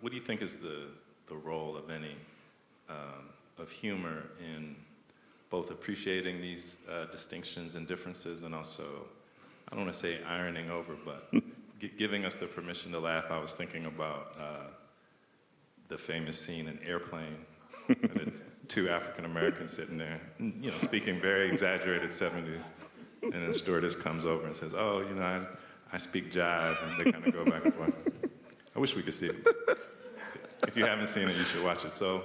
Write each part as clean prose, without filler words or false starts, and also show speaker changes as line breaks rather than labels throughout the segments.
what do you think is the role of any of humor in both appreciating these distinctions and differences, and also, I don't want to say ironing over, but giving us the permission to laugh? I was thinking about the famous scene in Airplane, and the two African Americans sitting there, you know, speaking very exaggerated 70s, and then stewardess comes over and says, "Oh, you know, I speak jive," and they kind of go back and forth. I wish we could see it. If you haven't seen it, you should watch it. So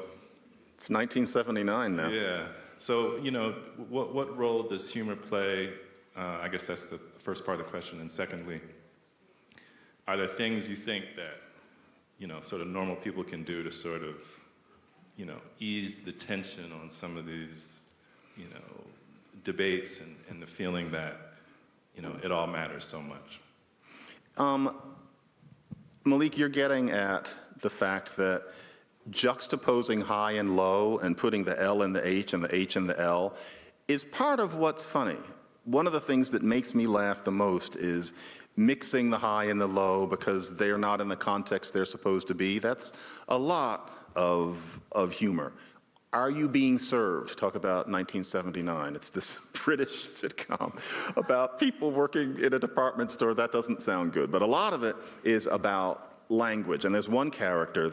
it's 1979 now.
Yeah. So, you know, what role does humor play? I guess that's the first part of the question. And secondly, are there things you think that, you know, sort of normal people can do to sort of, you know, ease the tension on some of these, you know, debates and the feeling that, you know, it all matters so much?
Malik, you're getting at the fact that juxtaposing high and low and putting the L in the H and the H in the L is part of what's funny. One of the things that makes me laugh the most is mixing the high and the low because they're not in the context they're supposed to be. That's a lot of humor. Are You Being Served? Talk about 1979. It's this British sitcom about people working in a department store. That doesn't sound good, but a lot of it is about language. And there's one character,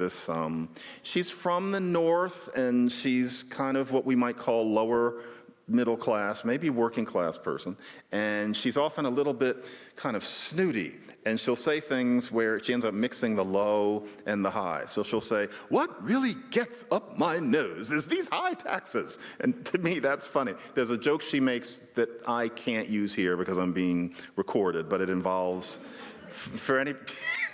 she's from the North, and she's kind of what we might call lower middle class, maybe working class person, and she's often a little bit kind of snooty, and she'll say things where she ends up mixing the low and the high. So she'll say, "What really gets up my nose is these high taxes." And to me, that's funny. There's a joke she makes that I can't use here because I'm being recorded, but it involves,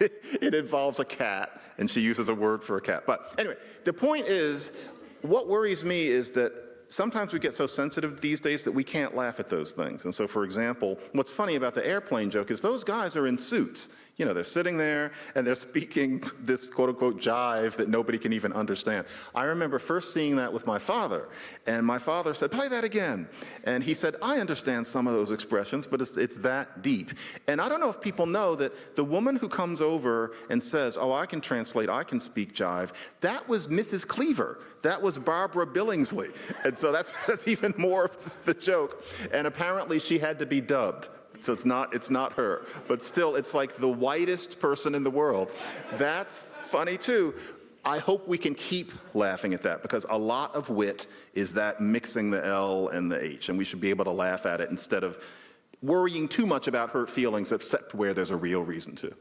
it involves a cat, and she uses a word for a cat. But anyway, the point is, what worries me is that sometimes we get so sensitive these days that we can't laugh at those things. And so, for example, what's funny about the airplane joke is those guys are in suits. You know, they're sitting there and they're speaking this quote-unquote jive that nobody can even understand. I remember first seeing that with my father, and my father said, "Play that again." And he said, "I understand some of those expressions, but it's that deep." And I don't know if people know that the woman who comes over and says, "Oh, I can translate, I can speak jive," that was Mrs. Cleaver. That was Barbara Billingsley. And so that's even more of the joke. And apparently she had to be dubbed. So it's not her, but still, it's like the whitest person in the world. That's funny too. I hope we can keep laughing at that, because a lot of wit is that mixing the L and the H, and we should be able to laugh at it instead of worrying too much about hurt feelings, except where there's a real reason to.